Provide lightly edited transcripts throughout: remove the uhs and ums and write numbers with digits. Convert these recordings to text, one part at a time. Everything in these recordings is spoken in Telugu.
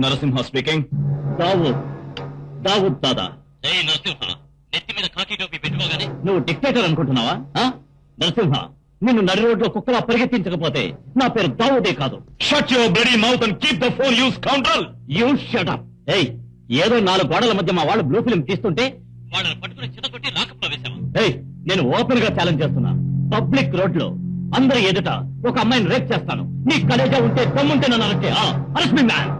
నరసింహ స్పీకింగ్. దావూద్ దాదా. నరసింహ, నెత్తి మీద కాకి టోపీ పెట్టుకోగానే నువ్వు డిక్టేటర్ అనుకుంటున్నావా? నరసింహ, నిన్ను నడి రోడ్లో కుక్కలా పరిగెత్తించకపోతే నా పేరు దావూదే కాదు. Shut your bloody mouth and keep the phone use counter. You shut up. ఏదో 4 గోడల మధ్య మా వాళ్ళు బ్లూ ఫిల్మ్ తీస్తుంటే వాళ్ళని పట్టుకుని చిన్నకొట్టి లాక ప్రవేశమా? నేను ఓపెన్ గా ఛాలెంజ్ చేస్తున్నా. పబ్లిక్ రోడ్ లో అందరి ఎదుట ఒక అమ్మాయిని రేప్ చేస్తాను. నీ కలేజా ఉంటే దమ్ముంటే నన్ను అరెస్ట్ మీ మ్యాన్.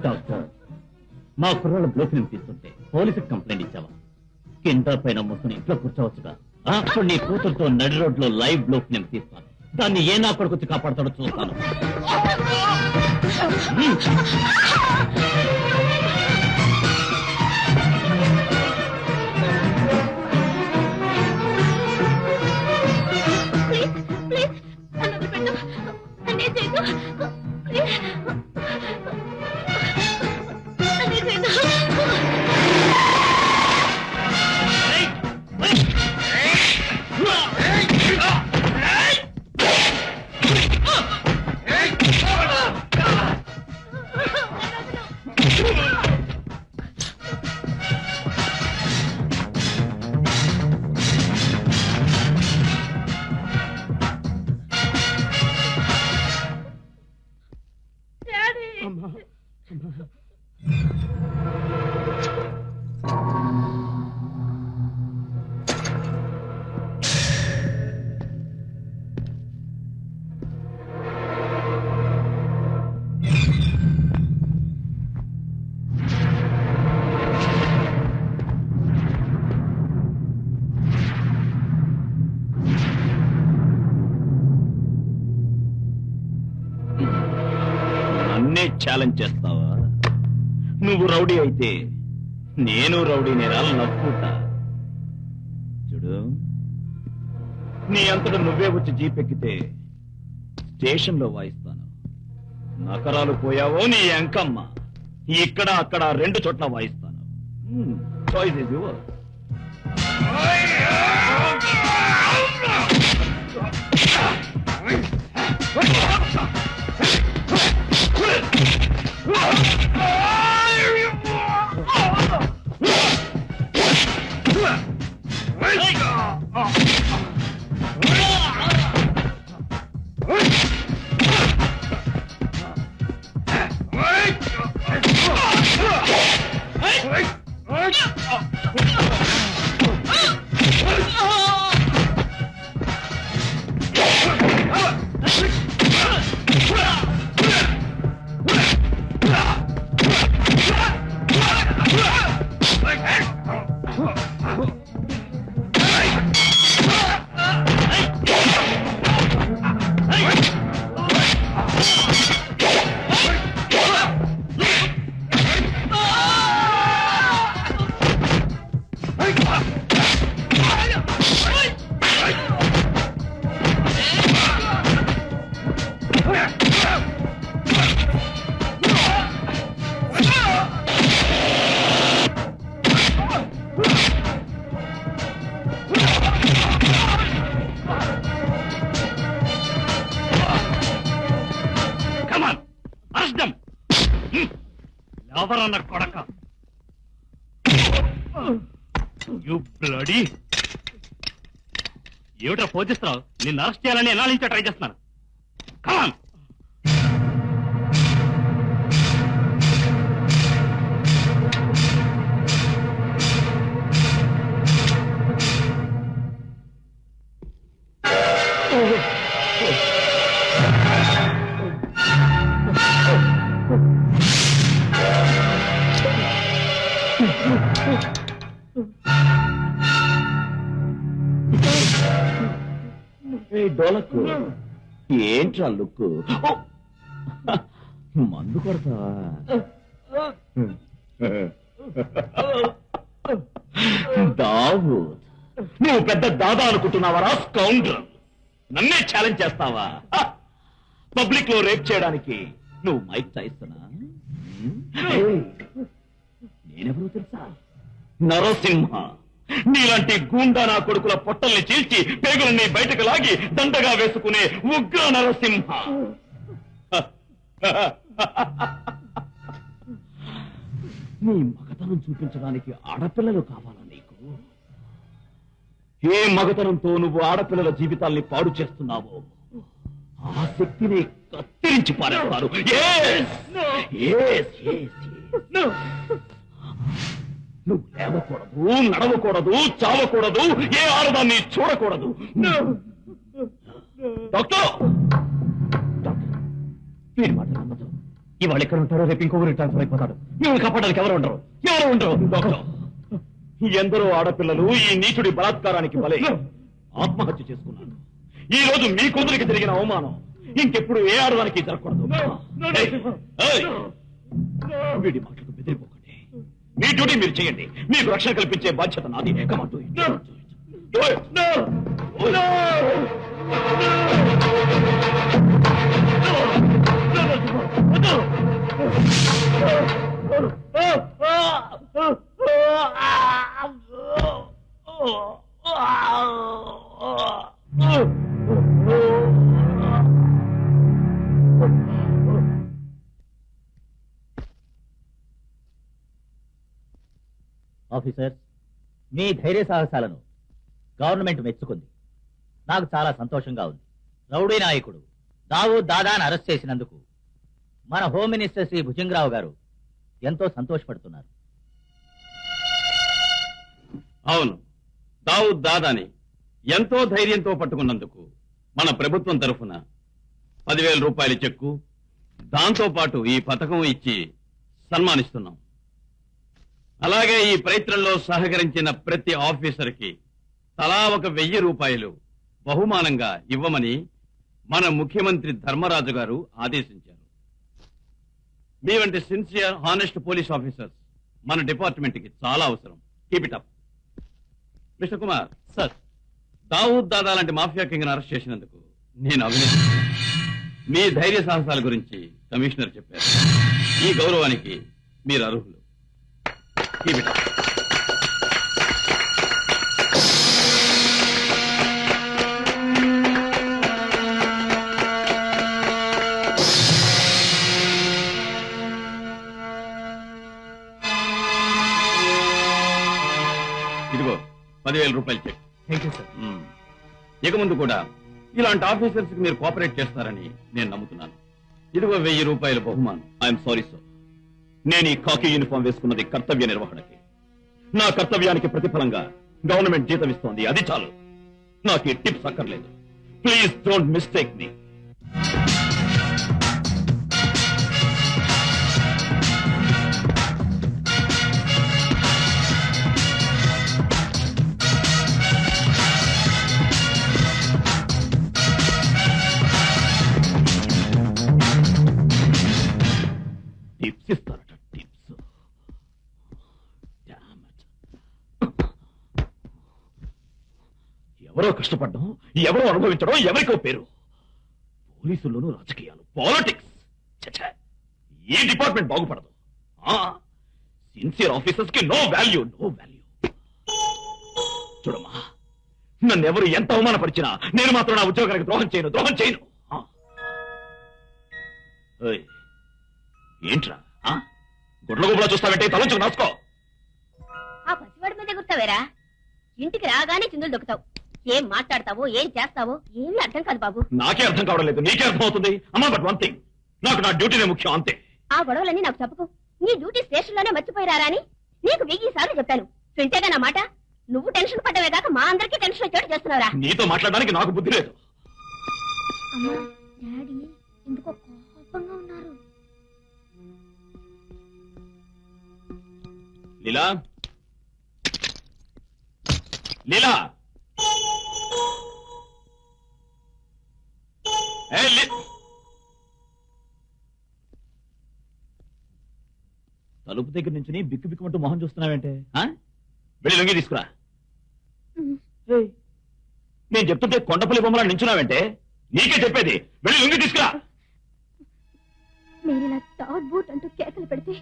డాక్టర్, మా కుర్రాళ్ళ బ్లూ ఫిల్మ్ తీస్తుంటే పోలీసుకి కంప్లైంట్ ఇచ్చావా? కింద పైన ముసుకుని ఇంట్లో కూర్చోవచ్చుగా. అప్పుడు నీ కూతురుతో నడి రోడ్ లో లైవ్ బ్లూ ఫిల్మ్ తీస్తాను. దాన్ని ఏ నా కొడుకు వచ్చి కాపాడతాడో చూస్తాను. నన్నే ఛాలెంజ్ చేస్తావా? నువ్వు రౌడీ అయితే నేను రౌడీ నేరాలు నవ్వుకుంటా. చూడు, నీ అంతటా నువ్వే వచ్చి జీపెక్కితే స్టేషన్ లో వాయిస్తాను. నకరాలు పోయావో నీ ఎంకమ్మ ఇక్కడ అక్కడ 2 చోట్ల వాయిస్తాను. Choice is yours. ఎవరన్న కొడక? You bloody! ఏమిటా పోజిస్తున్నావు? నిన్ను అరెస్ట్ చేయాలని ఎలా నుంచో ట్రై చేస్తున్నాను. కమాన్! డోలకు ఏంట్రా లుక్కు? మందు కొడతావా? దావూద్, నువ్వు పెద్ద దాదా అనుకుంటున్నావరా స్కౌండ్రల్? నన్నే ఛాలెంజ్ చేస్తావా? పబ్లిక్ లో రేప్ చేయడానికి నువ్వు మైక్ టైసనా? నేనెవరో తెలుసా? నరసింహ. నీలాంటి గూండా నా కొడుకుల పొట్టల్ని చీల్చి పేగులన్నీ బయటకు లాగి దండగా వేసుకునే ఉగ్ర నరసింహ. నీ మగతనం చూపించడానికి ఆడపిల్లలు కావాలా నీకు? ఏ మగతనంతో నువ్వు ఆడపిల్లల జీవితాల్ని పాడు చేస్తున్నావో ఆ శక్తిని కత్తిరించి పారేస్తారు. నువ్వు లేవకూడదు, నడవకూడదు, చావకూడదు, ఏ ఆడదాన్ని చూడకూడదు. డాక్టర్, వీరి మాట నమ్మదు. ఇవాళ ఎక్కడ ఉంటారో రేపు ఇంకొకరికి ట్రాన్స్ఫర్ అయిపోతాడు. మిమ్మల్ని కాపాడడానికి ఎవరు ఉండరు. డాక్టర్, ఎందరో ఆడపిల్లలు ఈ నీచుడి బలాత్కారానికి బలై ఆత్మహత్య చేసుకున్నారు. ఈ రోజు మీ కూతురికి జరిగిన అవమానం ఇంకెప్పుడు ఏ ఆడదానికి జరగకూడదు. వీడి మాటలకు బెదిరిపోకండి. మీ డ్యూటీ మీరు చేయండి. మీకు రక్షణ కల్పించే బాధ్యత నాది. ఆఫీసర్స్, మీ ధైర్య సాహసాలను గవర్నమెంట్ మెచ్చుకుంది. నాకు చాలా సంతోషంగా ఉంది. రౌడీ నాయకుడు దావూద్ దాదాను అరెస్ట్ చేసినందుకు మన హోమ్ మినిస్టర్ శ్రీ భుజంగరావు గారు ఎంతో సంతోషపడుతున్నారు. అవును, దావూద్ దాదాని ఎంతో ధైర్యంతో పట్టుకున్నందుకు మన ప్రభుత్వం తరఫున 10,000 రూపాయల చెక్కు, దాంతో పాటు ఈ పథకం ఇచ్చి సన్మానిస్తున్నాం. అలాగే ఈ ప్రయత్నంలో సహకరించిన ప్రతి ఆఫీసర్కి తలా 1,000 రూపాయలు బహుమానంగా ఇవ్వమని మన ముఖ్యమంత్రి ధర్మరాజు గారు ఆదేశించారు. మీ వంటి సిన్సియర్, హానెస్ట్ పోలీస్ ఆఫీసర్స్ మన డిపార్ట్మెంట్ కి చాలా అవసరం. Keep it up. Mister Kumar sir, Dawood దాదా లాంటి మాఫియా కింగ్ అరెస్ట్ చేసినందుకు నేను అభినందిస్తున్నాను. మీ ధైర్య సాహసాల గురించి కమిషనర్ చెప్పారు. ఈ గౌరవానికి మీరు అర్హులు. Keep it up. ఇదిగో 10,000 రూపాయలు చెక్. Thank you sir. ఇక ముందు కూడా ఇలాంటి ఆఫీసర్స్ కి మీరు కోఆపరేట్ చేస్తారని నేను నమ్ముతున్నాను. ఇదిగో 1,000 రూపాయల బహుమానం. ఐఎమ్ సారీ సార్, నేను ఈ కాకి యూనిఫామ్ వేసుకున్నది కర్తవ్య నిర్వహణకి. నా కర్తవ్యానికి ప్రతిఫలంగా గవర్నమెంట్ జీతం ఇస్తోంది, అది చాలు. నాకు ఈ టిప్స్ అక్కర్లేదు. Please don't mistake me. Tips ఇస్తారట, టిప్స్. ఎవరో కష్టపడడం, ఎవరో అనుభవించడం ఎవరికో పేరు. పోలీసుల్లోనూ రాజకీయాలు, పాలిటిక్స్. ఈ డిపార్ట్మెంట్ బాగుపడదు. సిన్సియర్ ఆఫీసర్స్ కి నో వాల్యూ, నో వాల్యూ. చూడమ్మా, నన్ను ఎవరు ఎంత అవమానపరిచినా నేను మాత్రం నా ఉద్యోగానికి ద్రోహం చేయను. ఏంట్రా గుడ్ల గుబులా చూస్తావంటే తలంచుకు నాసుకో. ఆ పసివాడి మీద గుర్తావేరా? ఇంటికి రాగానే చిందులు దొక్కుతావు. ఏం మాట్లాడతావో, ఏం చేస్తావో ఏమీ అర్థం కాదు బాబు. నాకే అర్థం కావడం లేదు, నీకే అర్థం అవుతుంది అమ్మా. బట్ వన్ థింగ్, నాకు నా డ్యూటీనే ముఖ్యం, అంతే. ఆ గొడవలన్నీ నాకు చెప్పకు. నీ డ్యూటీ స్టేషన్ లోనే మర్చిపోయారా అని నీకు 1000 సార్లు చెప్పాను. వింటేగా నా మాట? నువ్వు టెన్షన్ పడ్డవే కాక మా అందరికీ టెన్షన్ వచ్చేట్టు చేస్తున్నావురా. నీతో మాట్లాడడానికి నాకు బుద్ధి లేదు. అమ్మా, డాడీ ఎందుకో కోపంగా ఉన్నారు. లీలా, లీలా, తలుపు దగ్గర నుంచి బిక్కు బిక్కుమంటూ మొహం చూస్తున్నావేంటే? వెళ్ళి లొంగి తీసుకురా. నేను చెప్తుంటే కొండపల్లి బొమ్మలా నించున్నావంటే? నీకే చెప్పేది, వెళ్ళి లొంగి తీసుకురా. నేను ఇలా టాట్ బూట్ అంటూ కేకలు పెడితే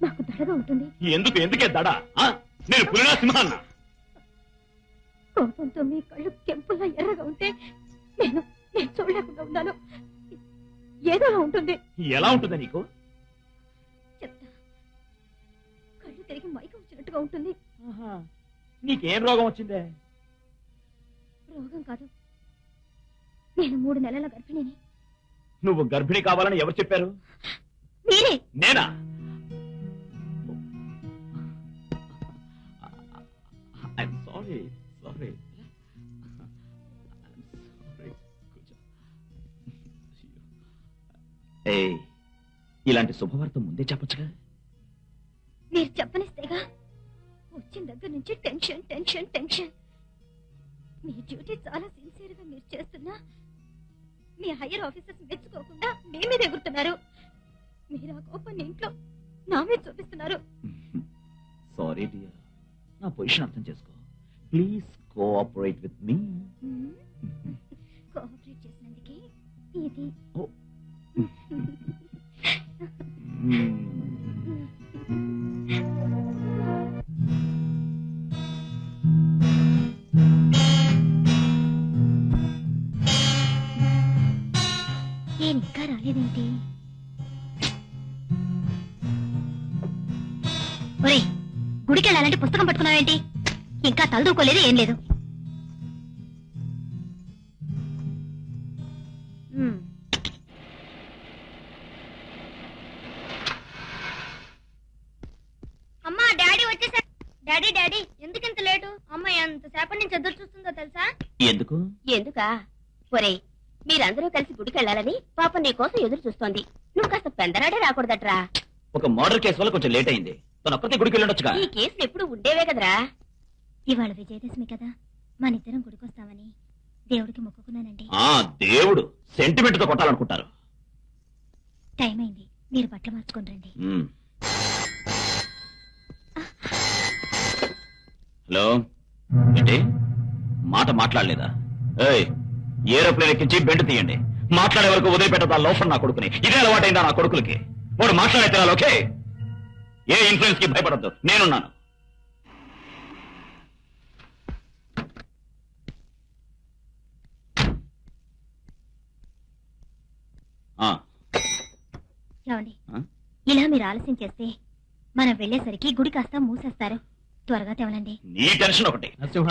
నాకు దడగా ఉంటుంది. ఎందుకే దడ? నేను పులినా సింహాన్న? కోపంతో మీ కళ్ళు కెంపుల్లా ఎర్రగా ఉంటే నేను చూడలేకుండా ఉన్నాను. ఏదోలా ఉంటుంది. ఎలా ఉంటుందా నీకు? చెప్తా. కళ్ళు తిరిగి మైకం వచ్చినట్టుగా ఉంటుంది. నీకేం రోగం వచ్చిందే? రోగం కాదు, నేను 3 నెలల గర్భిణిని. నువ్వు గర్భిణి కావాలని ఎవరు చెప్పారు? మీరే. నేనా? సారీ. ఇలాంటి శుభవార్త ముందే చెప్పచ్చుగా. మీరు చెప్పనిస్తేగా. వచ్చిన దగ్గర నుంచి టెన్షన్ టెన్షన్ టెన్షన్. మీ డ్యూటీ చాలా సిన్సియర్ గా మీరు చేస్తున్నా మీ హైయర్ ఆఫీసర్స్ మెచ్చుకోకుండా మీ మీద ఎగురుతున్నారు. మీరు ఆ కోపాన్ని ఇంట్లో నా మీద చూపిస్తున్నారు. సారీ డియర్, నా పొజిషన్ అర్థం చేసుకో. Please cooperate with me. Cooperate చేసినందుకే ఇది. నేను ఇంకా రాలేదేంటి? ఒరేయ్, గుడికి వెళ్ళాలంటే పుస్తకం పట్టుకున్నావేంటి? ఇంకా తలదూకోలేదు, ఏం లేదు. అమ్మా, డాడీ వచ్చేసా. డాడీ ఎందుకింత లేటు? అమ్మ ఎంతసేపటి నుంచి ఎదురు చూస్తుందో తెలుసా? ఎందుకా? ఒరేయ్, మీరందరూ కలిసి గుడికి వెళ్ళాలని పాప నీ కోసం ఎదురు చూస్తోంది. నువ్వు కాస్త పెందరాడే రాకూడదట్రా. ఒక మర్డర్ కేసు వల్ల కొంచెం లేట్ అయింది. తను ఒక్కతే గుడికి వెళ్ళొచ్చుగా. ఈ కేసులు ఎప్పుడు ఉండేవే కదరా. ఇవాళ విజయదశమి కదా, మనిద్దరం గుడికొస్తామని దేవుడికి మొక్కుకున్నానండి. దేవుడు సెంటిమెంట్ తో కొట్టాలనుకుంటారు. టైం అయింది, మీరు బట్టలు మార్చుకుని రండి. హలో, ఏంటి మాట మాట్లాడలేదా? ఏరోప్లేన్ ఎక్కించి బెండ్ తీయండి. మాట్లాడే వరకు వదిలిపెట్టదా లోఫర్ నా కొడుకుని. ఇదే అలవాటైందా నా కొడుకులకి? వాడు మాట్లాడే తినాలి. ఓకే, ఏ ఇన్ఫ్లుయెన్స్ కి భయపడద్దు, నేనున్నాను. ఏమండి, ఇలా మీరు ఆలస్యం చేస్తే మనం వెళ్లేసరికి గుడి కాస్త మూసేస్తారు. త్వరగా తెవలండి. నీ టెన్షన్ ఒకటి. నరసింహ,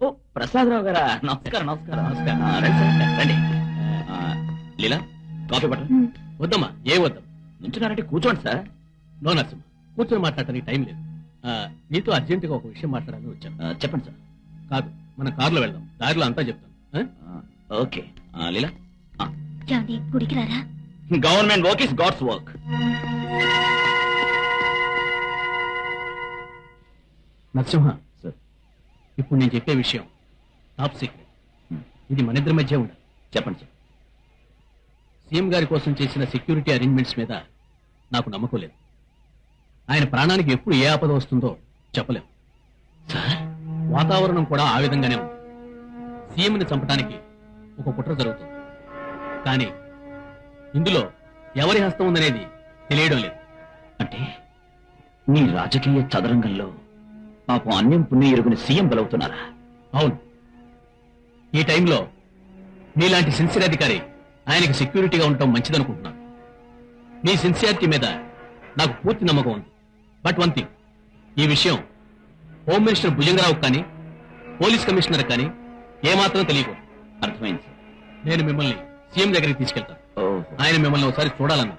ఓ ప్రసాదరావు గారా, నమస్కారం. రండి. లీలా, కాఫీ పట్టు. వద్దమ్మా, ఏ వద్దాం. నుంచున్నారంటే కూర్చోండి సార్. నో నరసింహ, కూర్చొని మాట్లాడటానికి టైం లేదు. నీతో అర్జెంటుగా ఒక విషయం మాట్లాడాలని వచ్చాను. చెప్పండి సార్. కాదు, మన కారులో వెళ్దాం, దారిలో అంతా చెప్తాను. ఓకే. లీలా, ఏమండి, గుడికి రారా? Government work is God's work. Narasimha sir, ఇప్పుడు నేను చెప్పే విషయం టాప్ సీక్రెట్. ఇది మన ఇద్దరి మధ్య ఉండాలి. చెప్పండి సార్. సీఎం గారి కోసం చేసిన సెక్యూరిటీ అరేంజ్మెంట్స్ మీద నాకు నమ్మకం లేదు. ఆయన ప్రాణానికి ఎప్పుడు ఏ ఆపద వస్తుందో చెప్పలేం. వాతావరణం కూడా ఆ విధంగానే ఉంది. సీఎంని చంపడానికి ఒక కుట్ర జరుగుతుంది, కానీ ఇందులో ఎవరి హస్తం ఉందనేది తెలియడం లేదు. అంటే మీ రాజకీయ చదరంగంలో పాపం అన్యం పుణ్యం ఎరుగుని సీఎం బలవుతున్నారా? అవును. ఈ టైంలో మీలాంటి సిన్సియర్ అధికారి ఆయనకి సెక్యూరిటీగా ఉండటం మంచిదనుకుంటున్నాను. మీ సిన్సియారిటీ మీద నాకు పూర్తి నమ్మకం ఉంది. బట్ వన్ థింగ్, ఈ విషయం హోమ్ మినిస్టర్ భుజంగరావు కానీ పోలీస్ కమిషనర్ కానీ ఏమాత్రం తెలియకూడదు. అర్థమైంది సార్. నేను మిమ్మల్ని సీఎం దగ్గరికి తీసుకెళ్తాను. ఆయన మిమ్మల్ని ఒకసారి చూడాలన్నా.